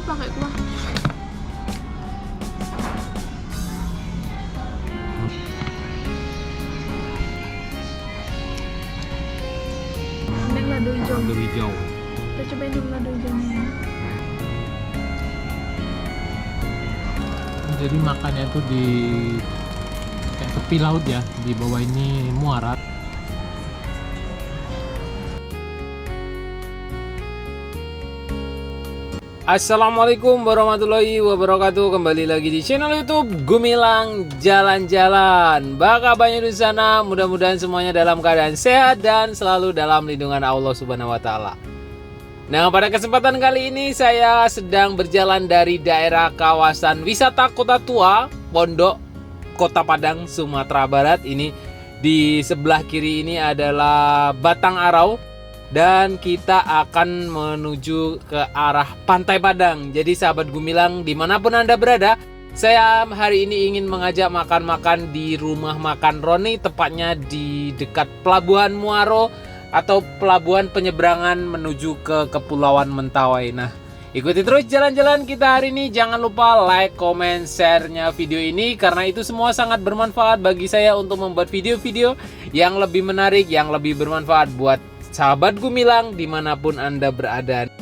pakai kuah. Ini lado hijau. Lado hijau. Kita cobain dulu lado hijaunya. Jadi makannya tuh di kayak tepi laut ya, di bawah ini muara. Assalamualaikum warahmatullahi wabarakatuh. Kembali lagi di channel YouTube Gumilang Jalan-Jalan. Baka banyak di sana, mudah-mudahan semuanya dalam keadaan sehat dan selalu dalam lindungan Allah Subhanahu wa taala. Nah, pada kesempatan kali ini saya sedang berjalan dari daerah kawasan wisata Kota Tua, Pondok, Kota Padang, Sumatera Barat. Ini di sebelah kiri ini adalah Batang Arau. Dan kita akan menuju ke arah Pantai Padang. Jadi sahabat Gumilang, dimanapun Anda berada, saya hari ini ingin mengajak makan-makan di rumah makan Roni, tepatnya di dekat Pelabuhan Muaro atau pelabuhan penyeberangan menuju ke Kepulauan Mentawai. Nah, ikuti terus jalan-jalan kita hari ini. Jangan lupa like, comment, share-nya video ini, karena itu semua sangat bermanfaat bagi saya untuk membuat video-video yang lebih menarik, yang lebih bermanfaat buat sahabat Gumilang dimanapun Anda berada.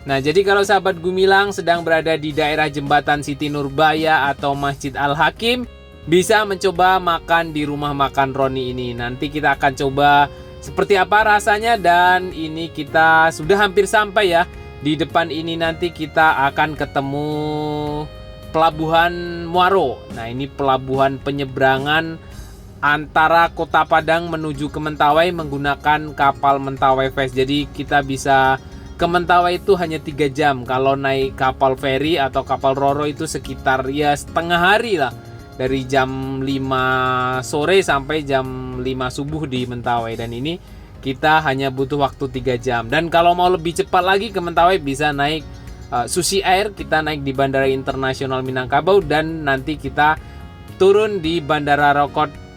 Nah, jadi kalau sahabat Gumilang sedang berada di daerah Jembatan Siti Nurbaya atau Masjid Al-Hakim, bisa mencoba makan di rumah makan Roni ini. Nanti kita akan coba seperti apa rasanya, dan ini kita sudah hampir sampai ya. Di depan ini nanti kita akan ketemu Pelabuhan Muaro. Nah, ini pelabuhan penyeberangan antara Kota Padang menuju ke Mentawai menggunakan kapal Mentawai Fest. Jadi kita bisa ke Mentawai itu hanya 3 jam. Kalau naik kapal feri atau kapal Roro itu sekitar ya setengah hari lah. Dari jam 5 sore sampai jam 5 subuh di Mentawai. Dan ini kita hanya butuh waktu 3 jam. Dan kalau mau lebih cepat lagi ke Mentawai bisa naik Susi Air. Kita naik di Bandara Internasional Minangkabau dan nanti kita turun di Bandara Rokot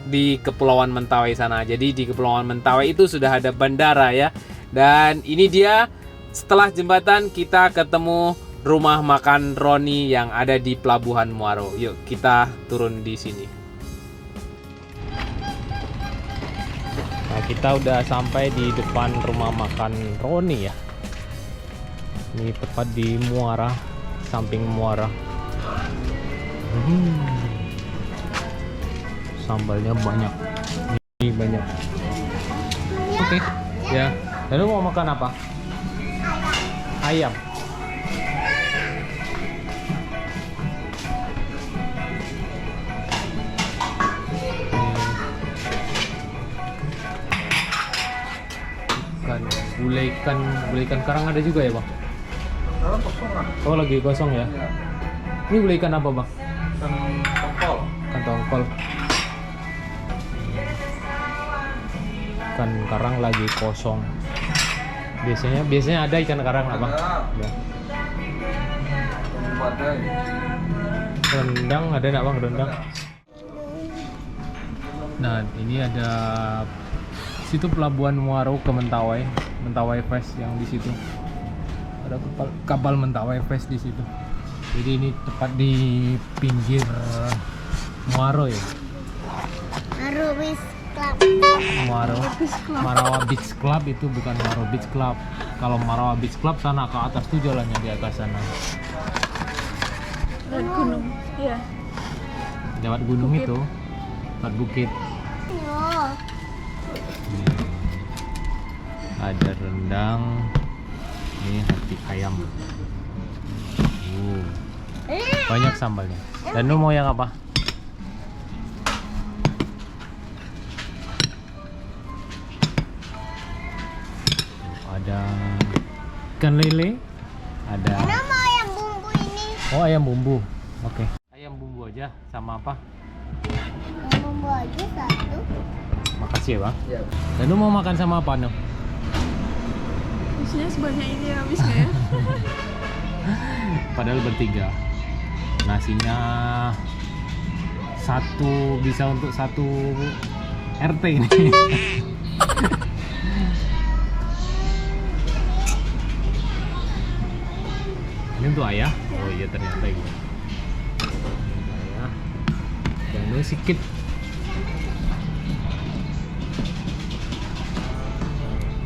di Kepulauan Mentawai sana. Jadi di Kepulauan Mentawai itu sudah ada bandara ya. Dan ini dia, setelah jembatan kita ketemu rumah makan Roni yang ada di Pelabuhan Muaro. Yuk kita turun di sini. Nah, kita udah sampai di depan rumah makan Roni ya. Ini tepat di Muara, samping Muara. Sambalnya banyak, ini banyak. Oke, ya. Lalu mau makan apa? Ayam. Gulai ikan karang ada juga ya, Bang? Oh, lagi kosong ya? Ini gulai ikan apa, Bang? Ikan tongkol. Ikan karang lagi kosong. Biasanya ada ikan karang apa? Ya. Rendang ada nggak, Bang? Rendang. Nah, ini ada situ Pelabuhan Muaro ke Mentawai, Mentawai Fest yang di situ. Ada kapal Mentawai Fest di situ. Jadi ini tepat di pinggir Muaro ya. Marawa Beach Club itu bukan Muaro Beach Club. Kalau Marawa Beach Club sana ke atas tuh jalannya, di atas sana. Lewat gunung. Iya. Lewat gunung bukit. Itu, lewat bukit. Ada rendang. Ini hati ayam. Banyak sambalnya. Dan lu mau yang apa? Ada ikan lele, ada. Kenapa ayam bumbu ini? Oh, ayam bumbu. Oke. Ayam bumbu aja sama apa? Ayam bumbu aja satu. Makasih ya, Bang. Ya. Dan lu mau makan sama apa, No? Isinya sebanyak ini habis nggak ya? Padahal bertiga. Nasinya satu bisa untuk satu RT ini. Ini untuk ya? Oh iya ternyata gitu. Ya. Dan sedikit.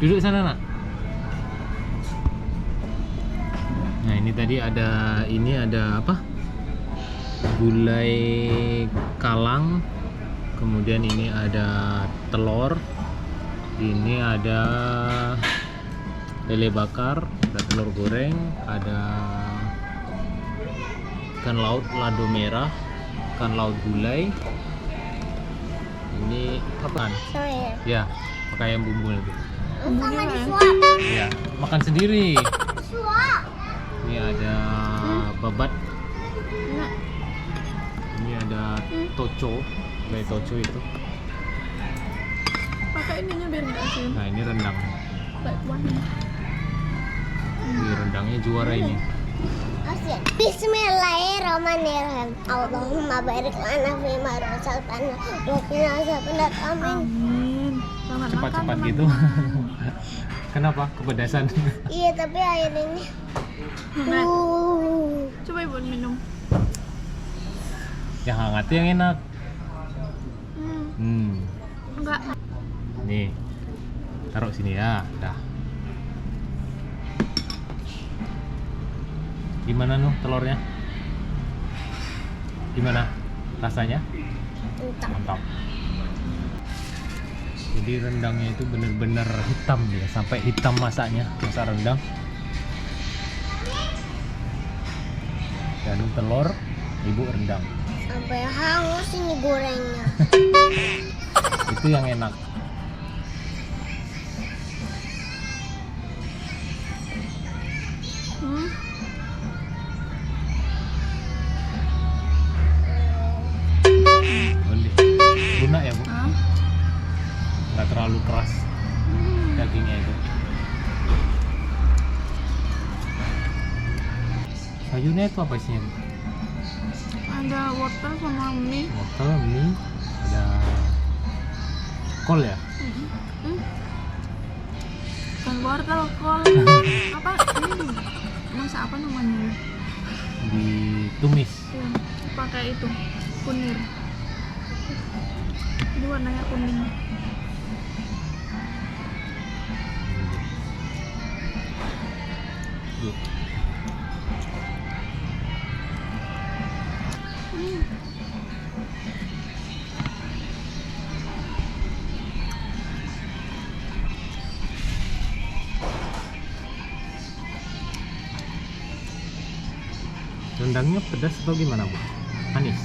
Duduk sana nak. Nah ini tadi ada apa? Gulai kalang. Kemudian ini ada telur. Ini ada lele bakar, ada telur goreng, ada ikan laut lado merah, ikan laut gulai. Ini apaan? Saya. Ya, pakai ayam bumbu lagi. Sama disuap. Ya, makan sendiri. Suap. Ini ada babat, Enak. ini ada toco, gulai toco itu. Pakai ininya biar nggak asin. Nah ini rendang. Kayak kuahnya. Ini rendangnya juara ini. Asyik. Bismillahirrahmanirrahim. Allahumma barik lana fima razaqtana wa qina azabannar. Amin. Amin. Selamat Cepat-cepat makan, gitu. teman-teman. Kenapa? Kepedasan. Iya, tapi air ini. Hangat. Coba ibu minum. Yang hangat yang enak. Enggak. Nih, taruh sini ya. Dah. Gimana nuh telurnya? Gimana rasanya? Entah. Mantap. Jadi rendangnya itu bener-bener hitam ya, sampai hitam masaknya, masak rendang. Dan telur, ibu rendang. Sampai hangus ini gorengnya. Itu yang enak. Lunak ya bu, Hah? nggak terlalu keras dagingnya itu. Sayurnya itu apa isinya? Ada wortel sama mie. Wortel, mie, ada kol ya? Dan wortel kol. Apa? Ini masak apa namanya? Ditumis. Ya, pakai itu kunir. Ini warnanya kuning. Yuk. Rendangnya pedas atau gimana bu? Manis?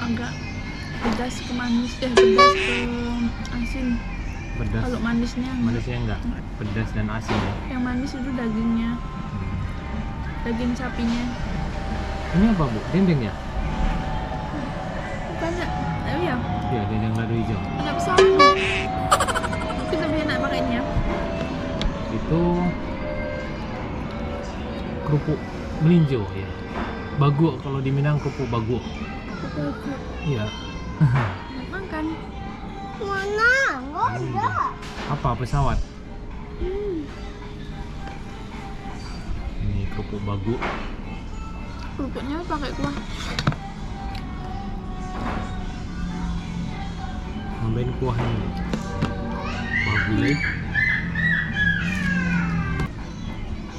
Agak pedas ke manis, pedas ke asin. Pedas. Kalau manisnya enggak. Manisnya enggak? Pedas dan asin ya? Yang manis itu dagingnya, daging sapinya. Ini apa bu? Dendeng ya? Banyak, ya. Iya, dendeng lado hijau. Nggak bisa anu. Mungkin lebih enak pakainya. Itu kerupuk melinjo ya. Baguak kalau di Minang, kerupuk baguak. Kuku. Iya. Makan. Mana? Enggak ada. Apa pesawat? Ini kerupuk baguak. Kerupuknya pakai kuah. Nambahin kuahnya. Kuah gulai.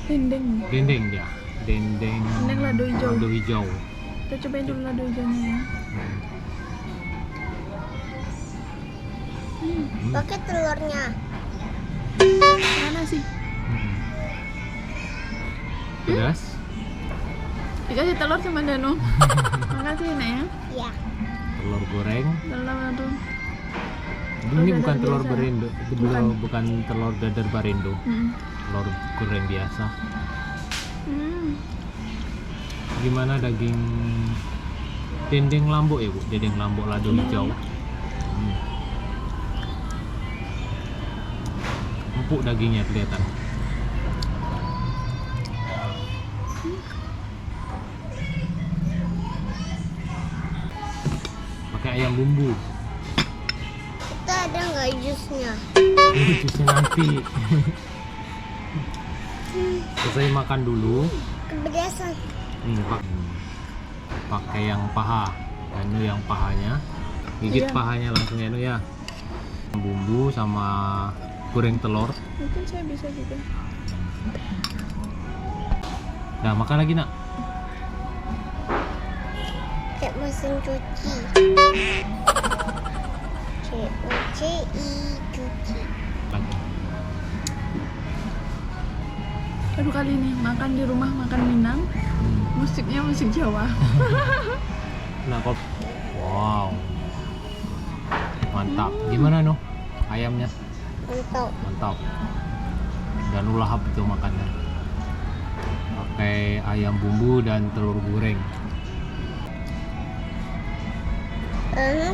Dendeng. Dendeng ya. Dendeng. Dendeng lado hijau. Lado hijau. Kita cobain dulu lado hijaunya ya. Pakai telurnya. Mana sih? Pedas. Dikasih telur sama Danu. Makasih enak ya. Iya. Telur goreng. Telur lado. Ini dadar bukan telur biasa. barindo, itu Bukan. bukan telur dadar barindo. Telur goreng biasa. Gimana daging dendeng lambok ya bu? Dendeng lambok lado hijau. Empuk dagingnya kelihatan. Pakai ayam bumbu. ada nggak jusnya? Ini jusnya nanti. Selesai makan dulu. Kebiasaan. Pakai yang paha. Anu yang pahanya. Gigit Iya. pahanya langsung ya, ya. Bumbu sama goreng telur. Mungkin saya bisa juga. Nah, makan lagi nak. Kayak mesin cuci. cuci. Lagi. Aduh, kali ini makan di rumah makan Minang, musiknya musik Jawa. Nah, kok. Wow. Mantap. Gimana noh? Ayamnya? Untuk Mantap. Dan lahap itu makannya. Pakai ayam bumbu dan telur goreng.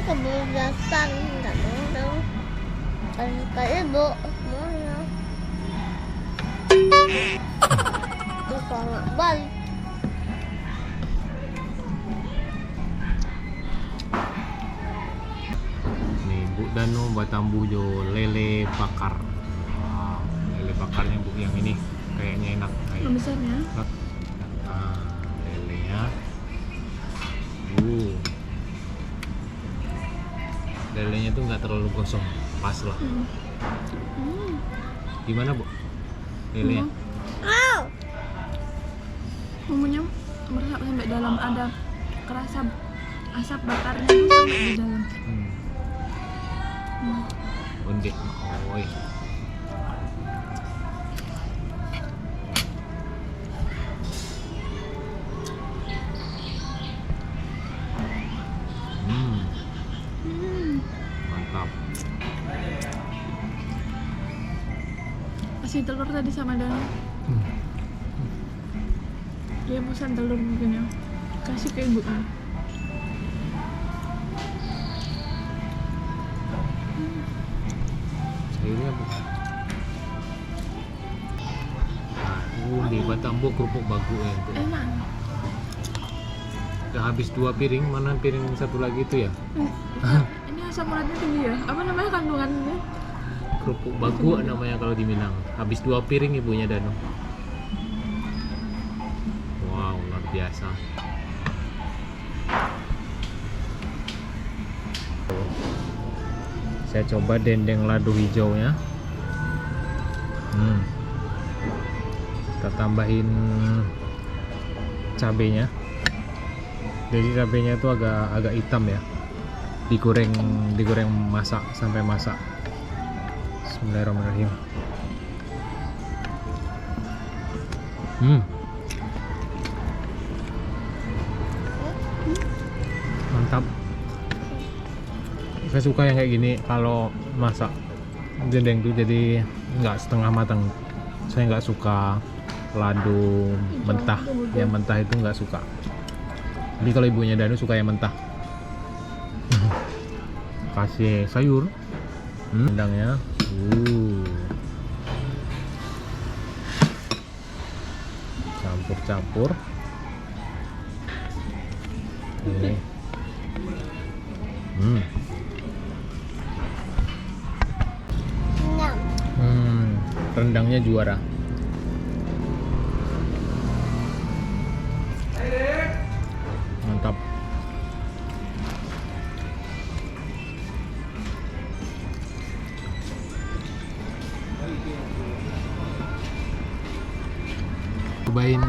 kebiasaan nggak mau. Kayak ibu semuanya. Bukan nggak balik. Nih, Bu Danu batambu jo lele bakar. Wow, lele bakarnya Bu yang ini kayaknya enak. Yang besarnya. Nah, lelenya. Lelenya tuh nggak terlalu gosong, pas lah. Gimana Bu? Lelenya? Bumbunya meresap sampai dalam, ada kerasa asap bakarnya itu sampai di dalam. Undi. Oi. Mantap. Kasih telur tadi sama Danu. Dia pesan telur mungkin ya. Kasih ke ibu. Sayurnya Bu. Nah, di batambu kerupuk bagu ya. Bu. Enak. Udah habis 2 piring, mana piring satu lagi itu ya? Ini asam uratnya tinggi ya? Apa namanya kandungannya? Kerupuk bagu namanya kalau di Minang. Habis 2 piring ibunya Danu. Wow, luar biasa. Saya coba dendeng lado hijaunya. Kita tambahin cabenya. Jadi cabenya itu agak hitam ya. Digoreng masak sampai masak. Bismillahirrahmanirrahim. Mantap. Saya suka yang kayak gini kalau masak dendeng tuh jadi nggak setengah matang. Saya nggak suka lado mentah. Yang mentah itu nggak suka. Jadi kalau ibunya Danu suka yang mentah. Kasih sayur. Rendangnya. Campur-campur. Ini. Rendangnya juara. Mantap. Cobain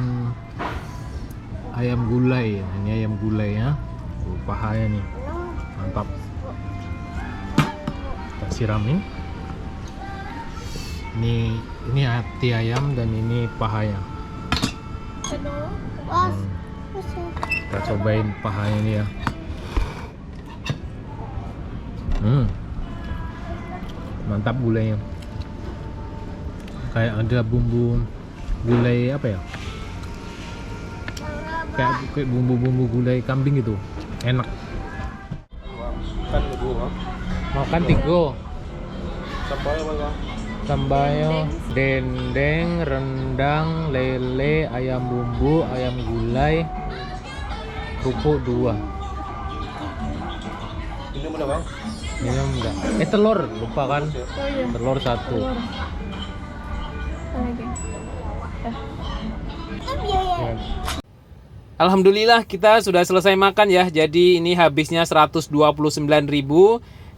ayam gulai. Ini ayam gulai ya. Pahanya nih. Mantap. Kita siramin. Ini hati ayam dan ini pahanya. Kita cobain pahanya ini ya. Mantap gulainya. Kayak ada bumbu gulai apa ya? Kayak bumbu-bumbu gulai kambing gitu. Enak. Makan tigo. Sambayo, dendeng, rendang, lele, ayam bumbu, ayam gulai, kerupuk 2. Ini mana bang? Minum enggak? Telur, lupa kan? Oh iya. Telur 1. Telur. Apa lagi? Ya. Alhamdulillah kita sudah selesai makan ya. Jadi ini habisnya 129.000.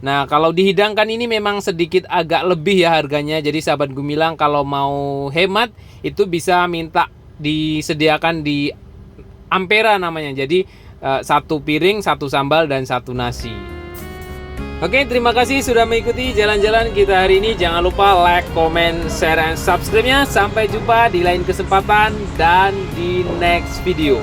Nah, kalau dihidangkan ini memang sedikit agak lebih ya harganya. Jadi sahabat Gumilang kalau mau hemat itu bisa minta disediakan di Ampera namanya. Jadi 1 piring, 1 sambal dan 1 nasi. Oke, terima kasih sudah mengikuti jalan-jalan kita hari ini. Jangan lupa like, comment, share, dan subscribe-nya. Sampai jumpa di lain kesempatan dan di next video.